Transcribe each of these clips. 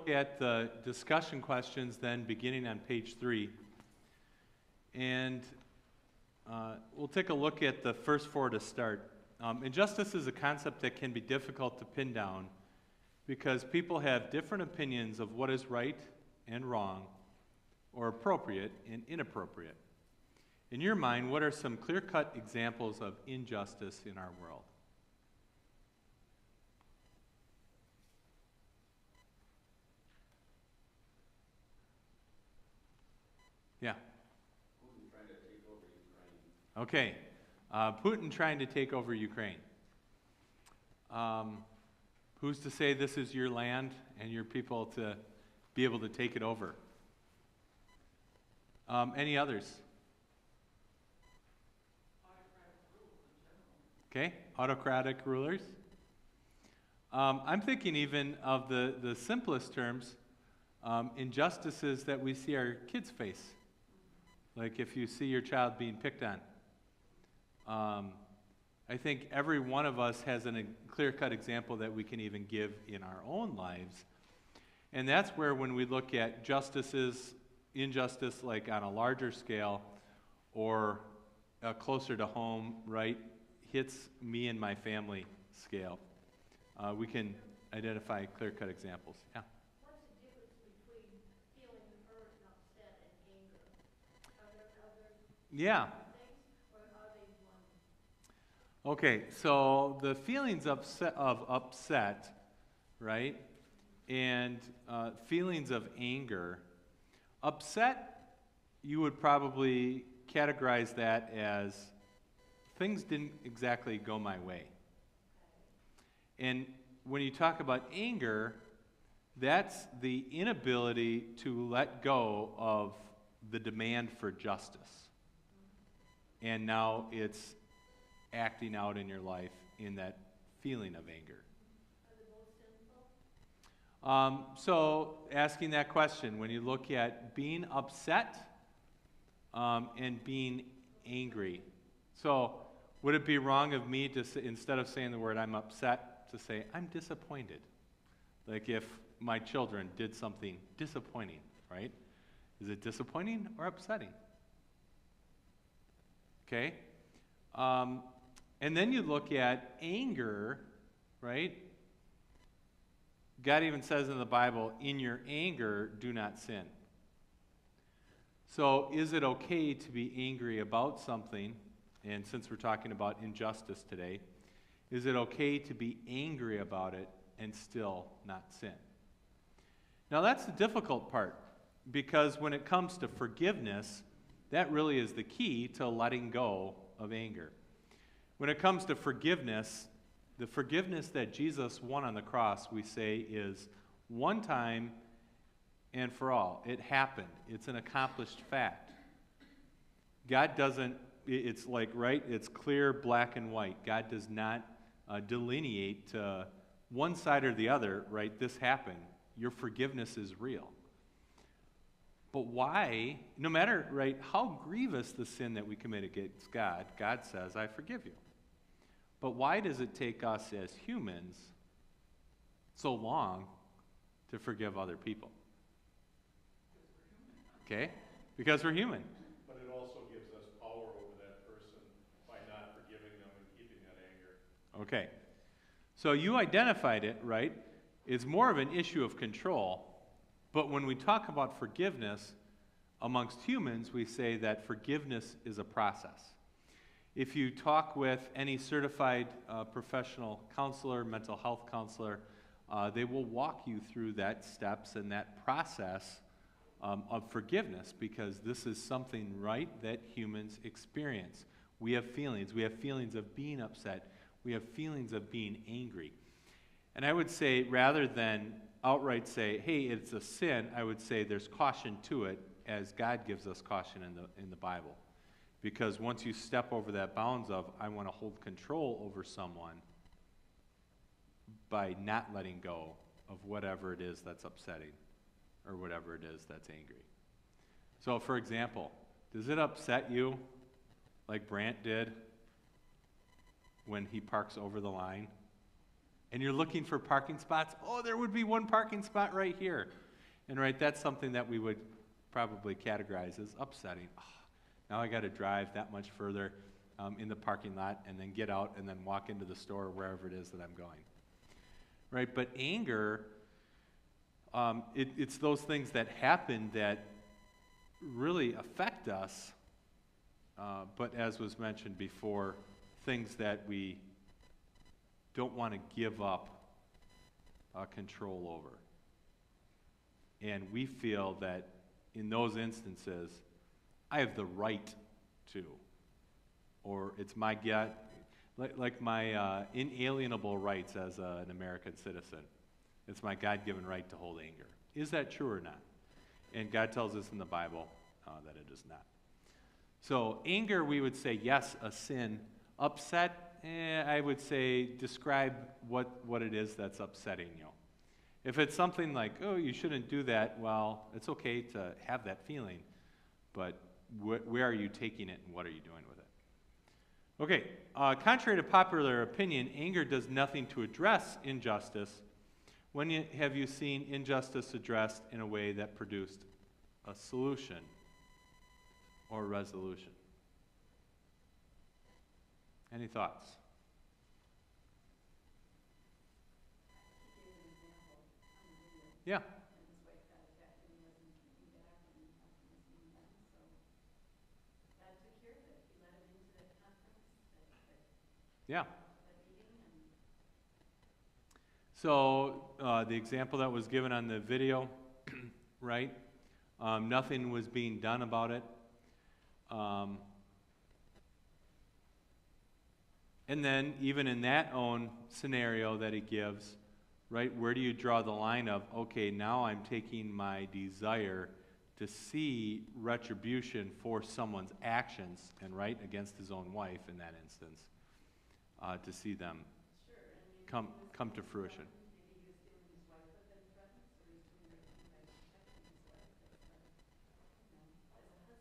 look at the discussion questions then beginning on page 3. And we'll take a look at the first 4 to start. Injustice is a concept that can be difficult to pin down because people have different opinions of what is right and wrong, or appropriate and inappropriate. In your mind, what are some clear-cut examples of injustice in our world? Yeah. Putin trying to take over Ukraine. Okay. Putin trying to take over Ukraine. Who's to say this is your land and your people to be able to take it over? Any others? Okay, autocratic rulers. I'm thinking even of the simplest terms, injustices that we see our kids face. Like if you see your child being picked on. I think every one of us has a clear-cut example that we can even give in our own lives. And that's where when we look at injustice like on a larger scale or closer to home, right, hits me and my family scale, we can identify clear-cut examples. Yeah. What's the difference between feeling hurt and upset and anger? Are there Yeah. things, or are they one? Okay, so the feelings of upset, right, and feelings of anger. Upset, you would probably categorize that as things didn't exactly go my way. And when you talk about anger, that's the inability to let go of the demand for justice. And now it's acting out in your life in that feeling of anger. Are they both sinful? So asking that question, when you look at being upset and being angry. So would it be wrong of me to say, instead of saying the word I'm upset, to say I'm disappointed? Like if my children did something disappointing, right? Is it disappointing or upsetting? Okay? And then you look at anger, right? God even says in the Bible, in your anger, do not sin. So is it okay to be angry about something? And since we're talking about injustice today, is it okay to be angry about it and still not sin? Now that's the difficult part, because when it comes to forgiveness, that really is the key to letting go of anger. When it comes to forgiveness, the forgiveness that Jesus won on the cross, we say, is one time and for all. It happened. It's an accomplished fact. God doesn't, it's like, right, it's clear, black and white. God does not delineate to one side or the other, right, this happened. Your forgiveness is real. But why, no matter, right, how grievous the sin that we commit against God, God says, I forgive you. But why does it take us as humans so long to forgive other people? Okay? Because we're human. But it also gives us power over that person by not forgiving them and keeping that anger. Okay. So you identified it, right? It's more of an issue of control. But when we talk about forgiveness amongst humans, we say that forgiveness is a process. If you talk with any certified professional counselor, mental health counselor, they will walk you through that steps and that process of forgiveness, because this is something, right, that humans experience. We have feelings. We have feelings of being upset. We have feelings of being angry. And I would say, rather than outright say, hey, it's a sin, I would say there's caution to it, as God gives us caution in the Bible. Because once you step over that bounds of, I want to hold control over someone by not letting go of whatever it is that's upsetting or whatever it is that's angry. So, for example, does it upset you like Brant did when he parks over the line? And you're looking for parking spots. Oh, there would be one parking spot right here. And right, that's something that we would probably categorize as upsetting. Oh, now I got to drive that much further in the parking lot and then get out and then walk into the store or wherever it is that I'm going. Right, but anger, it's those things that happen that really affect us, but as was mentioned before, things that we don't want to give up control over. And we feel that in those instances, I have the right to, or it's my like my inalienable rights as an American citizen. It's my God-given right to hold anger. Is that true or not? And God tells us in the Bible that it is not. So anger, we would say, yes, a sin. Upset, I would say describe what it is that's upsetting you. If it's something like, oh, you shouldn't do that, well, it's okay to have that feeling, but where are you taking it and what are you doing with it? Okay, contrary to popular opinion, anger does nothing to address injustice. When have you seen injustice addressed in a way that produced a solution or resolution? Any thoughts? Yeah. Yeah. So the example that was given on the video, right? Nothing was being done about it. And then even in that own scenario that he gives, right, where do you draw the line of, okay, now I'm taking my desire to see retribution for someone's actions, and right, against his own wife in that instance, to see them come to fruition.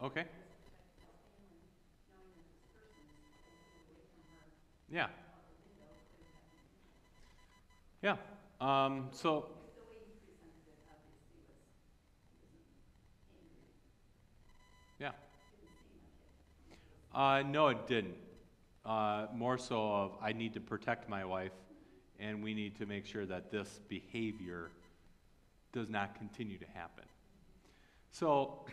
Okay. Yeah. Yeah. So. Yeah. No, it didn't. More so of, I need to protect my wife, and we need to make sure that this behavior does not continue to happen. So,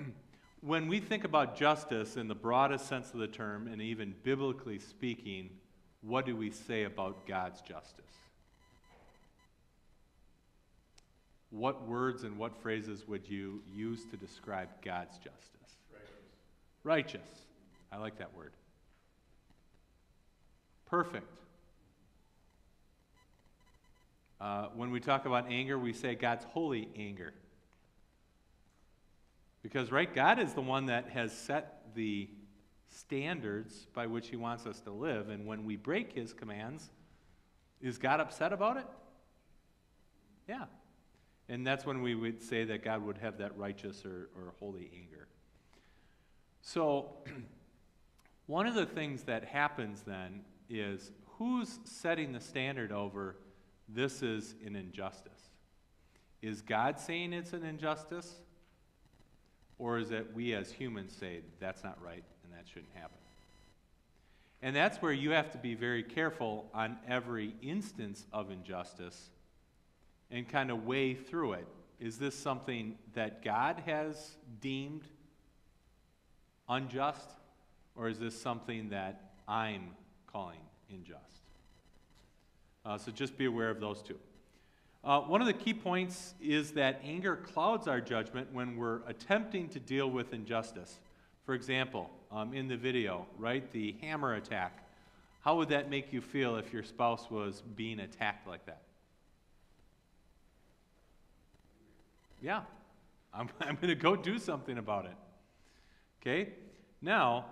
when we think about justice in the broadest sense of the term, and even biblically speaking, what do we say about God's justice? What words and what phrases would you use to describe God's justice? Righteous. I like that word. Perfect. When we talk about anger, we say God's holy anger. Because, right, God is the one that has set the standards by which he wants us to live, and when we break his commands, is God upset about it? Yeah. And that's when we would say that God would have that righteous or holy anger. So, one of the things that happens then is, who's setting the standard over this is an injustice? Is God saying it's an injustice? Or is it we as humans say that's not right and that shouldn't happen? And that's where you have to be very careful on every instance of injustice and kind of weigh through it. Is this something that God has deemed unjust? Or is this something that I'm calling unjust? So just be aware of those two. One of the key points is that anger clouds our judgment when we're attempting to deal with injustice. For example, in the video, right, the hammer attack. How would that make you feel if your spouse was being attacked like that? Yeah, I'm going to go do something about it. Okay? Now,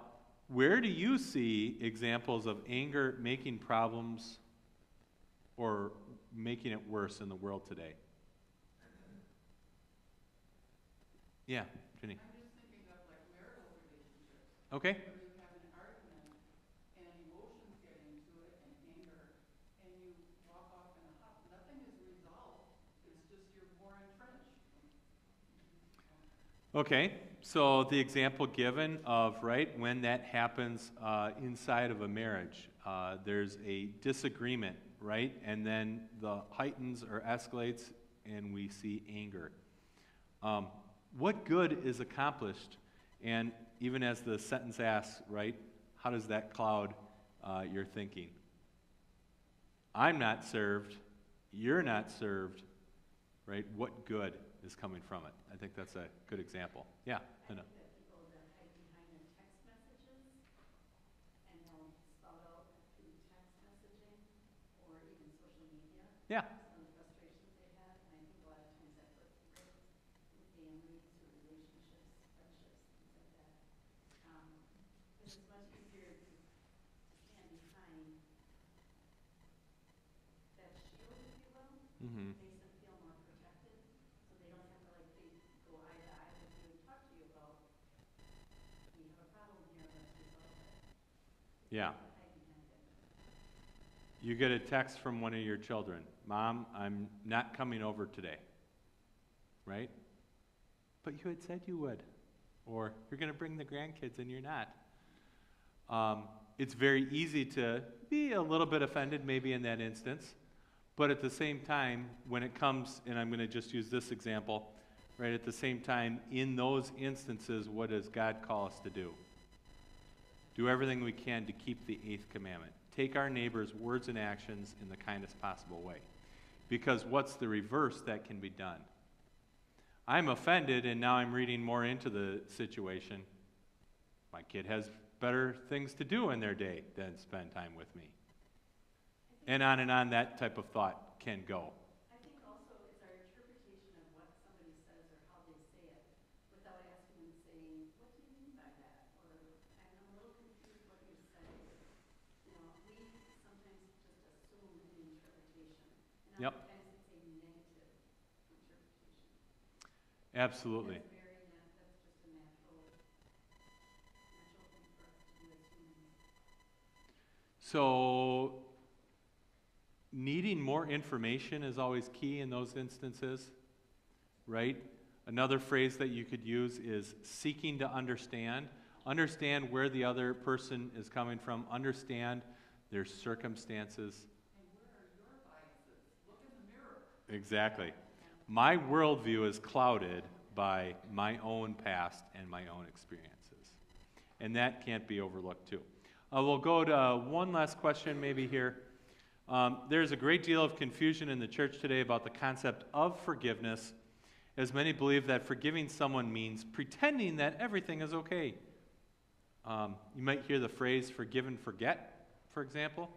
where do you see examples of anger making problems or making it worse in the world today? Yeah, Jenny. I'm just thinking of like marital relationships. Okay. Where you have an argument and emotions get into it and anger, and you walk off in a huff Okay, so the example given of, right, when that happens inside of a marriage, there's a disagreement, right, and then the heightens or escalates and we see anger. What good is accomplished? And even as the sentence asks, right, how does that cloud your thinking? I'm not served, you're not served, right? What good is coming from it? I think that's a good example. Yeah, I Linda. think that people that hide behind their text messages and they'll spout out through text messaging or even social media Yeah, some of the frustrations they have, and I think a lot of times that hurts people with families or relationships, friendships, things like that. Because it's much easier to stand behind that shield, if you will. mm-hmm. Makes them feel more protected, so they don't have to like go eye to eye with you and talk to you about, we have a problem here, let's resolve it. Yeah. Hide behind it. You get a text from one of your children, Mom, I'm not coming over today, right? But you had said you would. Or you're going to bring the grandkids and you're not. It's very easy to be a little bit offended maybe in that instance, but at the same time, when it comes, and I'm going to just use this example, right, at the same time, in those instances, what does God call us to do? Do everything we can to keep the 8th commandment. Take our neighbor's words and actions in the kindest possible way. Because what's the reverse that can be done? I'm offended, and now I'm reading more into the situation. My kid has better things to do in their day than spend time with me. And on that type of thought can go. I think also it's our interpretation of what somebody says or how they say it, without asking and saying, what do you mean by that? Or, I'm a little confused what you're saying. You know, we sometimes just assume an interpretation, and Yep. other times it's a negative interpretation. Absolutely. That's just a natural thing for us to do as humans. So, needing more information is always key in those instances, right? Another phrase that you could use is seeking to understand. Understand where the other person is coming from. Understand their circumstances. And where are your biases? Look in the mirror. Exactly. My worldview is clouded by my own past and my own experiences. And that can't be overlooked too. We'll go to one last question maybe here. There's a great deal of confusion in the church today about the concept of forgiveness, as many believe that forgiving someone means pretending that everything is okay. You might hear the phrase forgive and forget, for example.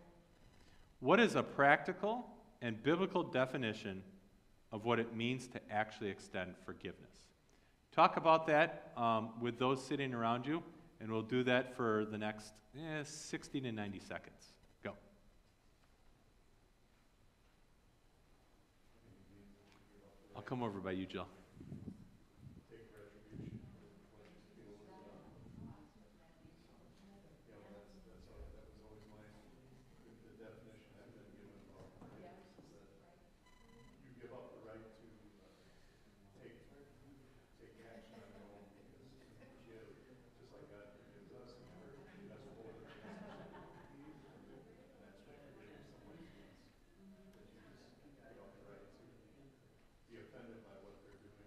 What is a practical and biblical definition of what it means to actually extend forgiveness? Talk about that with those sitting around you, and we'll do that for the next 60 to 90 seconds. Go. I'll come over by you, Jill. Take retribution for what you feel is done. You know, that was always the definition I've been given about forgiveness is that you give up the right to take action on your own because you forgive, just like God forgives us, and that's more than the and that's what forgiving someone means. That you just give up the right to be offended by what they're doing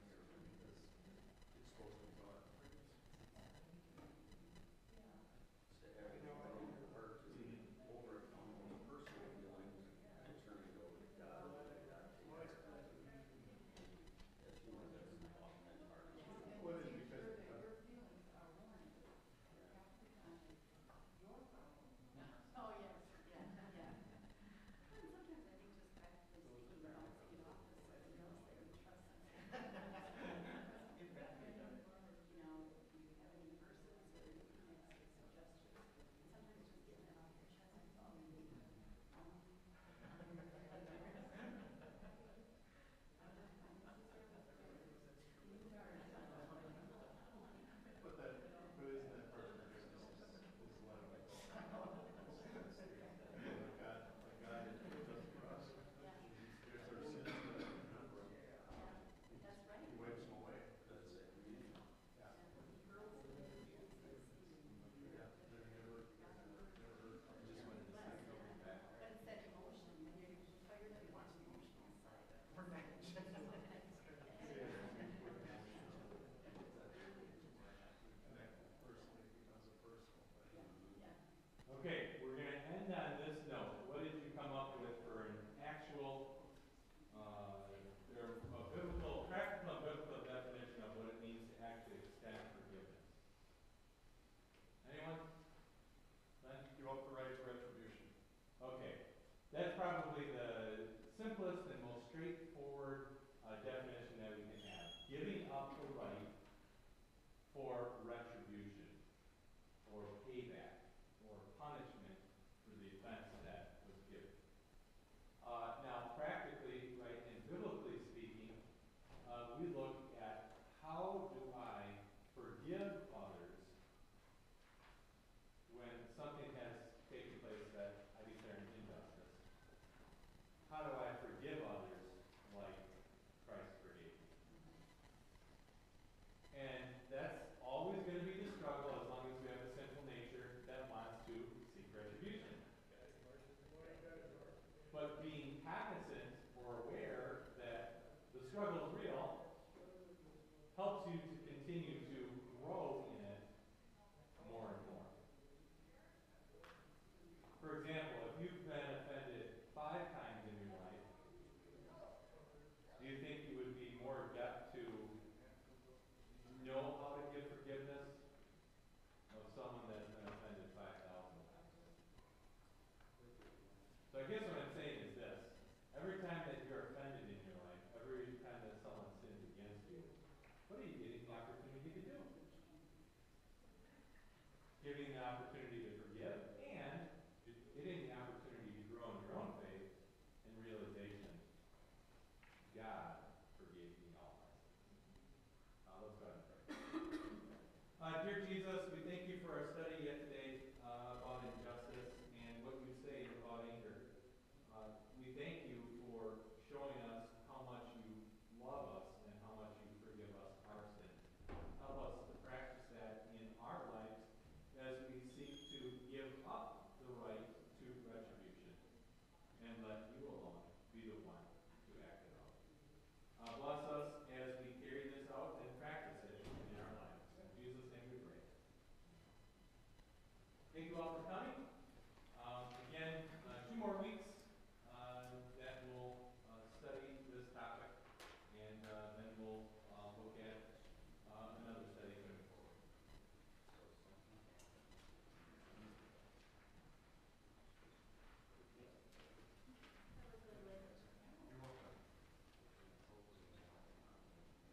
helps you to continue to grow in it more and more. For example, if you've been offended 5 times in your life, do you think you would be more adept to know how to give forgiveness of someone that's been offended 5,000 times? So I guess what I'm saying is this. Every time that you're offended in your life, every time that someone sins against you, what are you getting the opportunity to do? Giving the opportunity to forgive and getting the opportunity to grow in your own faith and realization, God forgave me all my sins. Let's go ahead and pray. Dear Jesus, we thank you for our study yet today about injustice and what you say about anger. We thank you for showing us how much you love us and how much you forgive us our sins. Help us to practice that in our lives as we seek to give up the right to retribution and let you alone be the one to act it out. Bless us as we carry this out and practice it in our lives. In Jesus' name we pray. Thank you all for coming.